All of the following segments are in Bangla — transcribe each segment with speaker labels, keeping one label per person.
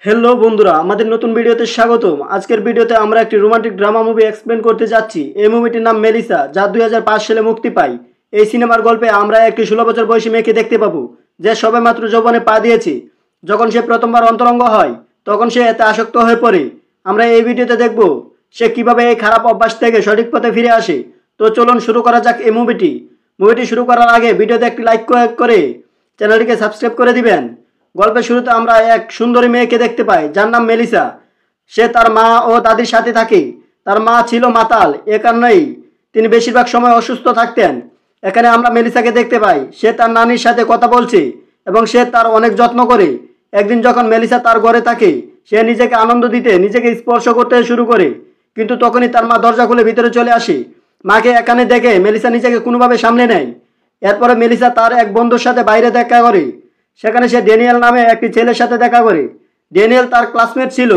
Speaker 1: হ্যালো বন্ধুরা, আমাদের নতুন ভিডিওতে স্বাগতম। আজকের ভিডিওতে আমরা একটি রোমান্টিক ড্রামা মুভি এক্সপ্লেন করতে যাচ্ছি। এই মুভিটির নাম মেলিসা, যা 2005 সালে মুক্তি পায়। এই সিনেমার গল্পে আমরা একটি 16 বছর বয়সী মেয়েকে দেখতে পাবো, যে সবেমাত্র যৌবনে পা দিয়েছে। যখন সে প্রথমবার অন্তরঙ্গ হয়, তখন সে এতে আসক্ত হয়ে পড়ে। আমরা এই ভিডিওতে দেখব সে কিভাবে এই খারাপ অভ্যাস থেকে সঠিক পথে ফিরে আসে। তো চলুন শুরু করা যাক এই মুভিটি শুরু করার আগে ভিডিওতে একটি লাইক করে চ্যানেলটিকে সাবস্ক্রাইব করে দিবেন। গল্পের শুরুতে আমরা এক সুন্দরী মেয়েকে দেখতে পাই, যার নাম মেলিসা। সে তার মা ও দাদির সাথে থাকে। তার মা ছিল মাতাল, এ কারণেই তিনি বেশিরভাগ সময় অসুস্থ থাকতেন। এখানে আমরা মেলিসাকে দেখতে পাই, সে তার নানির সাথে কথা বলছে এবং সে তার অনেক যত্ন করে। একদিন যখন মেলিসা তার ঘরে থাকে, সে নিজেকে আনন্দ দিতে নিজেকে স্পর্শ করতে শুরু করে, কিন্তু তখনই তার মা দরজা খুলে ভিতরে চলে আসে। মাকে এখানে দেখে মেলিসা নিজেকে কোনোভাবে সামলে নেয়। এরপরে মেলিসা তার এক বন্ধুর সাথে বাইরে দেখা করে। সেখানে সে ড্যানিয়েল নামে একটি ছেলের সাথে দেখা করে। ড্যানিয়েল তার ক্লাসমেট ছিল।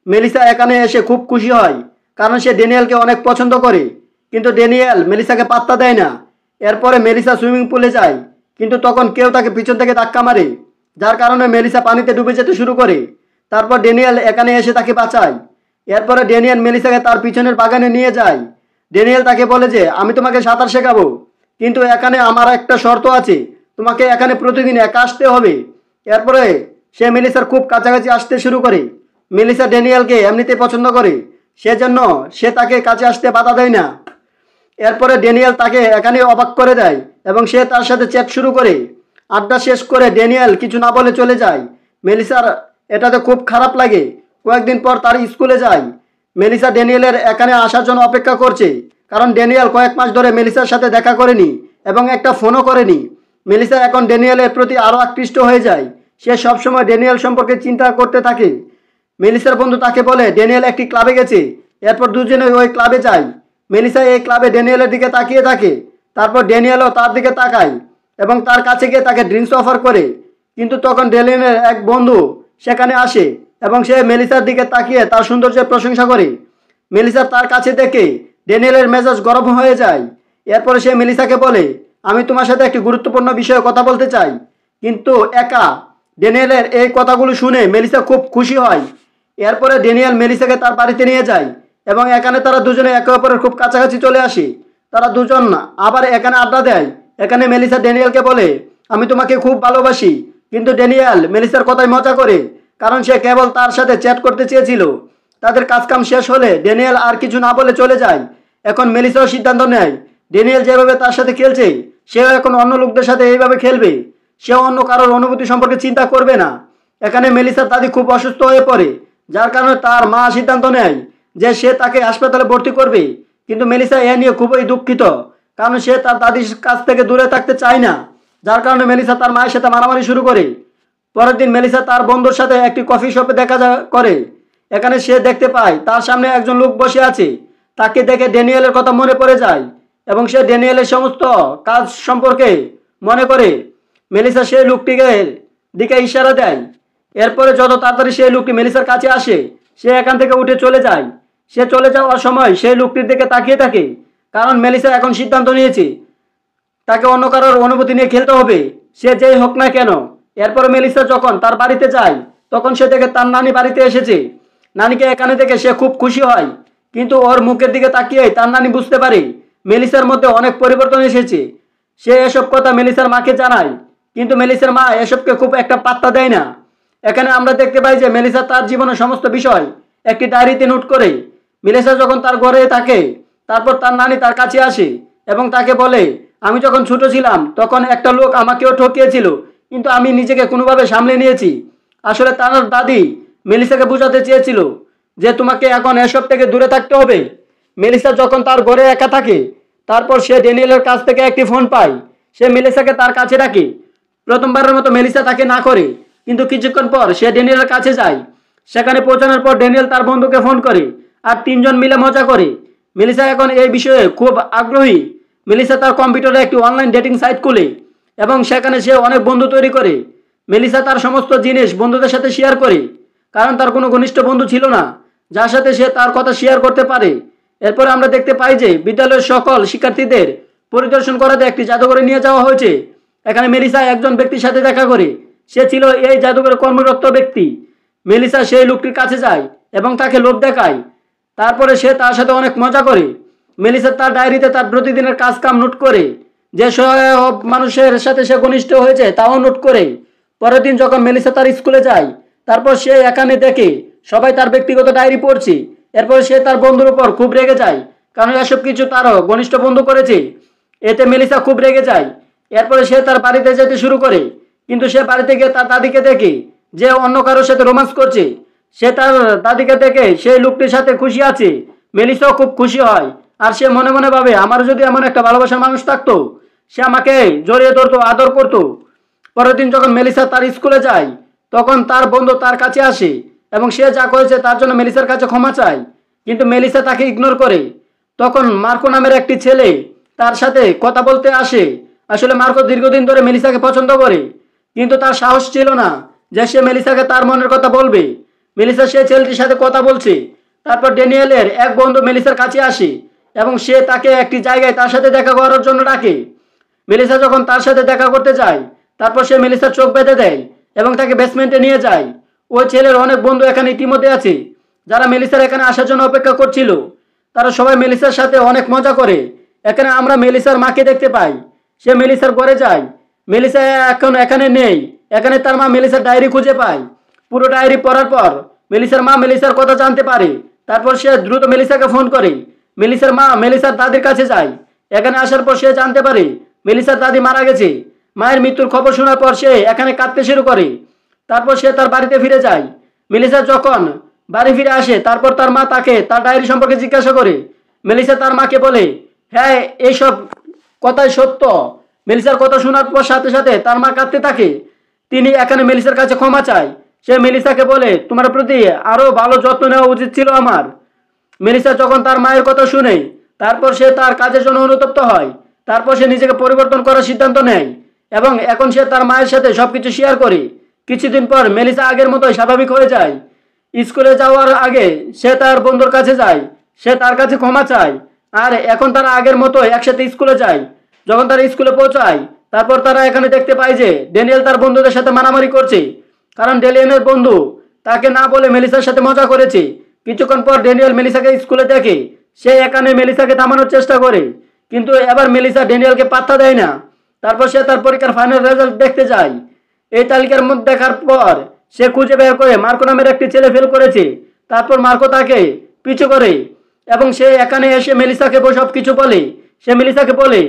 Speaker 1: মেলিসা এখানে এসে খুব খুশি হয়, কারণ সে ড্যানিয়েলকে অনেক পছন্দ করে। কিন্তু ড্যানিয়েল মেলিসাকে পাত্তা দেয় না। এরপরে মেলিসা সুইমিং পুলে যায়, কিন্তু তখন কেউ তাকে পিছন থেকে ধাক্কা মারে, যার কারণে মেলিসা পানিতে ডুবে যেতে শুরু করে। তারপর ড্যানিয়েল এখানে এসে তাকে বাঁচায়। এরপরে ড্যানিয়েল মেলিসাকে তার পিছনের বাগানে নিয়ে যায়। ড্যানিয়েল তাকে বলে যে, আমি তোমাকে সাঁতার শেখাবো, কিন্তু এখানে আমার একটা শর্ত আছে, তোমাকে এখানে প্রতিদিন একা আসতে হবে। এরপরে সে মেলিসার খুব কাছাকাছি আসতে শুরু করে। মেলিসা ড্যানিয়েলকে এমনিতে পছন্দ করে, সেজন্য সে তাকে কাছে আসতে বাধা দেয় না। এরপরে ড্যানিয়েল তাকে এখানে অবাক করে দেয় এবং সে তার সাথে চ্যাট শুরু করে। আড্ডা শেষ করে ড্যানিয়েল কিছু না বলে চলে যায়। মেলিসার এটাতে খুব খারাপ লাগে। কয়েকদিন পর তার স্কুলে যায়। মেলিসা ড্যানিয়েলের এখানে আসার জন্য অপেক্ষা করছে, কারণ ড্যানিয়েল কয়েক মাস ধরে মেলিসার সাথে দেখা করেনি এবং একটা ফোনও করেনি। মেলিসা এখন ড্যানিয়েলের প্রতি আরও আকৃষ্ট হয়ে যায়। সে সবসময় ড্যানিয়েল সম্পর্কে চিন্তা করতে থাকে। মেলিসার বন্ধু তাকে বলে ড্যানিয়েল একটি ক্লাবে গেছে। এরপর দুজনে ওই ক্লাবে যায়। মেলিসা এই ক্লাবে ড্যানিয়েলের দিকে তাকিয়ে থাকে। তারপর ড্যানিয়েলও তার দিকে তাকায় এবং তার কাছে গিয়ে তাকে ড্রিঙ্কস অফার করে। কিন্তু তখন ড্যানিয়েলের এক বন্ধু সেখানে আসে এবং সে মেলিসার দিকে তাকিয়ে তার সৌন্দর্যের প্রশংসা করে। মেলিসা তার কাছে দেখে ড্যানিয়েলের মেজাজ গরম হয়ে যায়। এরপরে সে মেলিসাকে বলে, আমি তোমার সাথে একটি গুরুত্বপূর্ণ বিষয়ে কথা বলতে চাই, কিন্তু একা। ড্যানিয়েলের এই কথাগুলো শুনে মেলিসা খুব খুশি হয়। এরপরে ড্যানিয়েল মেলিসাকে তার বাড়িতে নিয়ে যায় এবং এখানে তারা দুজনে একে অপরের খুব কাছাকাছি চলে আসে। তারা দুজন আবার এখানে আড্ডা দেয়। এখানে মেলিসা ড্যানিয়েলকে বলে, আমি তোমাকে খুব ভালোবাসি, কিন্তু ড্যানিয়েল মেলিসার কথায় মজা করে, কারণ সে কেবল তার সাথে চ্যাট করতে চেয়েছিল। তাদের কাজকাম শেষ হলে ড্যানিয়েল আর কিছু না বলে চলে যায়। এখন মেলিসাও সিদ্ধান্ত নেয়, ড্যানিয়েল যেভাবে তার সাথে খেলছে, সেও এখন অন্য লোকদের সাথে এইভাবে খেলবে। সেও অন্য কারোর অনুভূতি সম্পর্কে চিন্তা করবে না। এখানে মেলিসার দাদি খুব অসুস্থ হয়ে পড়ে, যার কারণে তার মা সিদ্ধান্ত নেয় যে সে তাকে হাসপাতালে ভর্তি করবে। কিন্তু মেলিসা এ নিয়ে খুবই দুঃখিত, কারণ সে তার দাদির কাছ থেকে দূরে থাকতে চায় না। যার কারণে মেলিসা তার মায়ের সাথে মারামারি শুরু করে। পরের দিন মেলিসা তার বন্ধুর সাথে একটি কফি শপে দেখা করে। এখানে সে দেখতে পায় তার সামনে একজন লোক বসে আছে। তাকে দেখে ড্যানিয়েলের কথা মনে পড়ে যায় এবং সে ড্যানিয়েলের সমস্ত কাজ সম্পর্কে মনে করে। মেলিসা সেই লোকটিকে দিকে ইশারা দেয়। এরপরে যত তাড়াতাড়ি সেই লোকটি মেলিসার কাছে আসে, সে এখান থেকে উঠে চলে যায়। সে চলে যাওয়ার সময় সেই লোকটির দিকে তাকিয়ে থাকে, কারণ মেলিসা এখন সিদ্ধান্ত নিয়েছে তাকে অন্য কারোর অনুভূতি নিয়ে খেলতে হবে, সে যেই হোক না কেন। এরপরে মেলিসা যখন তার বাড়িতে যায়, তখন সে দেখে তার নানি বাড়িতে এসেছে। নানিকে এখানে দেখে সে খুব খুশি হয়, কিন্তু ওর মুখের দিকে তাকিয়ে তার নানি বুঝতে পারে মেলিসার মধ্যে অনেক পরিবর্তন এসেছে। সে এসব কথা মেলিসার মাকে জানায়, কিন্তু মেলিসার মা এসবকে খুব একটা পাত্তা দেয় না। এখানে আমরা দেখতে পাই যে মেলিসা তার জীবনের সমস্ত বিষয় একটি ডায়েরিতে নোট করে। মেলিসা যখন তার ঘরে থাকে, তারপর তার নানি তার কাছে আসে এবং তাকে বলে, আমি যখন ছোট ছিলাম তখন একটা লোক আমাকেও ঠকিয়েছিল, কিন্তু আমি নিজেকে কোনোভাবে সামলে নিয়েছি। আসলে তার দাদি মেলিসাকে বোঝাতে চেয়েছিল যে তোমাকে এখন এসব থেকে দূরে থাকতে হবে। মেলিসা যখন তার ঘরে একা থাকে, তারপর সে ড্যানিয়েলের কাছ থেকে একটি ফোন পায়। সে মেলিসাকে তার কাছে রাখে। প্রথমবারের মতো মেলিসা তাকে না করে, কিন্তু কিছুক্ষণ পর সে ড্যানিয়েলের কাছে যায়। সেখানে পৌঁছানোর পর ড্যানিয়েল তার বন্ধুকে ফোন করে আর তিনজন মিলে মজা করে। মেলিসা এখন এই বিষয়ে খুব আগ্রহী। মেলিসা তার কম্পিউটারে একটি অনলাইন ডেটিং সাইট খুলে এবং সেখানে সে অনেক বন্ধু তৈরি করে। মেলিসা তার সমস্ত জিনিস বন্ধুদের সাথে শেয়ার করে, কারণ তার কোনো ঘনিষ্ঠ বন্ধু ছিল না যার সাথে সে তার কথা শেয়ার করতে পারে। এরপর আমরা দেখতে পাই যে বিদ্যালয়ের সকল শিক্ষার্থীদের পরিদর্শন করাতে একটি জাদুঘরে নিয়ে যাওয়া হয়েছে। এখানে মেলিসা একজন ব্যক্তির সাথে দেখা করে। সে ছিল এই জাদুঘরে কর্মরত ব্যক্তি। মেলিসা সেই লোকটির কাছে যায় এবং তাকে লোভ দেখায়। তারপরে সে তার সাথে অনেক মজা করে। মেলিসা তার ডায়েরিতে তার প্রতিদিনের কাজ কাম নোট করে, যে সব মানুষের সাথে সে ঘনিষ্ঠ হয়েছে তাও নোট করে। পরের দিন যখন মেলিসা তার স্কুলে যায়, তারপর সে এখানে দেখে সবাই তার ব্যক্তিগত ডায়েরি পড়ছে। এরপর সে তার বন্ধুর উপর খুব রেগে যায়, কারণ এসব কিছু তারও ঘনিষ্ঠ বন্ধু করেছে। এতে মেলিসা খুব রেগে যায়। এরপরে সে তার বাড়িতে যেতে শুরু করে, কিন্তু সে বাড়িতে গিয়ে তার দাদিকে দেখে যে অন্য কারোর সাথে রোমান্স করছে। সে তার দাদিকে দেখে সেই লোকটির সাথে খুশি আছে। মেলিসাও খুব খুশি হয়, আর সে মনে মনে ভাবে আমার যদি এমন একটা ভালোবাসার মানুষ থাকতো, সে আমাকে জড়িয়ে ধরতো, আদর করতো। পরের দিন যখন মেলিসা তার স্কুলে যায়, তখন তার বন্ধু তার কাছে আসে এবং সে যা করেছে তার জন্য মেলিসার কাছে ক্ষমা চায়, কিন্তু মেলিসা তাকে ইগনোর করে। তখন মার্কো নামের একটি ছেলে তার সাথে কথা বলতে আসে। আসলে মার্কো দীর্ঘদিন ধরে মেলিসাকে পছন্দ করে, কিন্তু তার সাহস ছিল না যে সে মেলিসাকে তার মনের কথা বলবে। মেলিসা সেই ছেলেটির সাথে কথা বলছে। তারপর ড্যানিয়েলের এক বন্ধু মেলিসার কাছে আসে এবং সে তাকে একটি জায়গায় তার সাথে দেখা করার জন্য ডাকে। মেলিসা যখন তার সাথে দেখা করতে যায়, তারপর সে মেলিসার চোখ বেঁধে দেয় এবং তাকে বেসমেন্টে নিয়ে যায়। ওই ছেলের অনেক বন্ধু এখানে ইতিমধ্যে আছে, যারা মেলিসার এখানে আসার জন্য অপেক্ষা করছিল। তারা সবাই মেলিসার সাথে অনেক মজা করে। এখানে আমরা মেলিসার মাকে দেখতে পাই। সে মেলিসার ঘরে যায়। মেলিসা এখন এখানে নেই। এখানে তার মা মেলিসার ডায়েরি খুঁজে পায়। পুরো ডায়েরি পড়ার পর মেলিসার মা মেলিসার কথা জানতে পারে। তারপর সে দ্রুত মেলিসাকে ফোন করে। মেলিসার মা মেলিসার দাদির কাছে যায়। এখানে আসার পর সে জানতে পারে মেলিসার দাদি মারা গেছে। মায়ের মৃত্যুর খবর শোনার পর সে এখানে কাঁদতে শুরু করে। তারপর সে তার বাড়িতে ফিরে যায়। মেলিসা যখন বাড়ি ফিরে আসে, তারপর তার মা তাকে তার ডায়েরি সম্পর্কে জিজ্ঞাসা করে। মেলিসা তার মাকে বলে, হ্যাঁ এইসব কথাই সত্য। মেলিসার কথা শোনার পর সাথে সাথে তার মা কাঁদতে থাকে। তিনি এখানে মেলিসার কাছে ক্ষমা চায়। সে মেলিসাকে বলে, তোমার প্রতি আরো ভালো যত্ন নেওয়া উচিত ছিল আমার। মেলিসা যখন তার মায়ের কথা শুনে, তারপর সে তার কাজের জন্য অনুতপ্ত হয়। তারপর সে নিজেকে পরিবর্তন করার সিদ্ধান্ত নেয় এবং এখন সে তার মায়ের সাথে সবকিছু শেয়ার করে। কিছুদিন পর মেলিসা আগের মতোই স্বাভাবিক হয়ে যায়। স্কুলে যাওয়ার আগে সে তার বন্ধুর কাছে যায়। সে তার কাছে ক্ষমা চায়, আর এখন তারা আগের মতো একসাথে স্কুলে যায়। যখন তারা স্কুলে পৌঁছায়, তারপর তারা এখানে দেখতে পায় যে ড্যানিয়েল তার বন্ধুদের সাথে মারামারি করছে, কারণ ড্যানিয়েলের বন্ধু তাকে না বলে মেলিসার সাথে মজা করেছে। কিছুক্ষণ পর ড্যানিয়েল মেলিসাকে স্কুলে দেখে। সে এখানে মেলিসাকে থামানোর চেষ্টা করে, কিন্তু এবার মেলিসা ড্যানিয়েলকে পাত্তা দেয় না। তারপর সে তার পরীক্ষার ফাইনাল রেজাল্ট দেখতে যায়। এই তালিকার মধ্যে দেখার পর সে খুঁজে বের করে মার্কো নামের একটি ছেলে ফেল করেছে। তারপর মার্কো তাকে পিছু করে এবং সে এখানে এসে মেলিসাকে সব কিছু বলে। সে মেলিসাকে বলে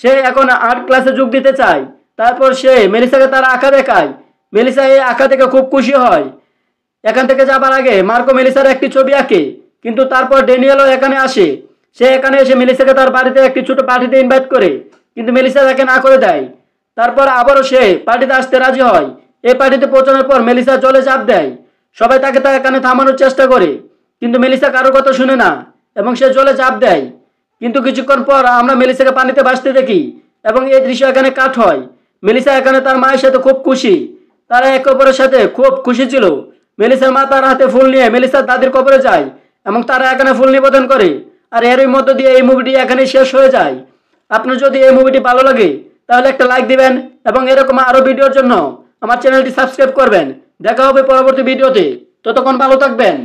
Speaker 1: সে এখন আর্ট ক্লাসে যোগ দিতে চায়। তারপর সে মেলিসাকে তার আঁকা দেখায়। মেলিসা এই আঁকা দেখে খুব খুশি হয়। এখান থেকে যাবার আগে মার্কো মেলিসার একটি ছবি আঁকে, কিন্তু তারপর ড্যানিয়েলও এখানে আসে। সে এখানে এসে মেলিসাকে তার বাড়িতে একটি ছোট পার্টিতে ইনভাইট করে, কিন্তু মেলিসা তাকে না করে দেয়। তারপর আবারও সে পার্টিতে আসতে রাজি হয়। এই পার্টিতে পৌঁছানোর পর মেলিসা জলে চাপ দেয়। সবাই তাকে এখানে থামানোর চেষ্টা করে, কিন্তু মেলিসা কারোর কথা শুনে না এবং সে জলে চাপ দেয়। কিন্তু কিছুক্ষণ পর আমরা মেলিসাকে পানিতে ভাসতে দেখি এবং এই দৃশ্য এখানে কাট হয়। মেলিসা এখানে তার মায়ের সাথে খুব খুশি। তারা একে অপরের সাথে খুব খুশি ছিল। মেলিসার মা তার হাতে ফুল নিয়ে মেলিসার দাদির কবরে যায় এবং তারা এখানে ফুল নিবেদন করে। আর এরই মধ্য দিয়ে এই মুভিটি এখানে শেষ হয়ে যায়। আপনার যদি এই মুভিটি ভালো লাগে তাহলে একটা লাইক দিবেন এবং এরকম আরো ভিডিওর জন্য আমার চ্যানেলটি সাবস্ক্রাইব করবেন। দেখা হবে পরবর্তী ভিডিওতে। ততক্ষণ ভালো থাকবেন।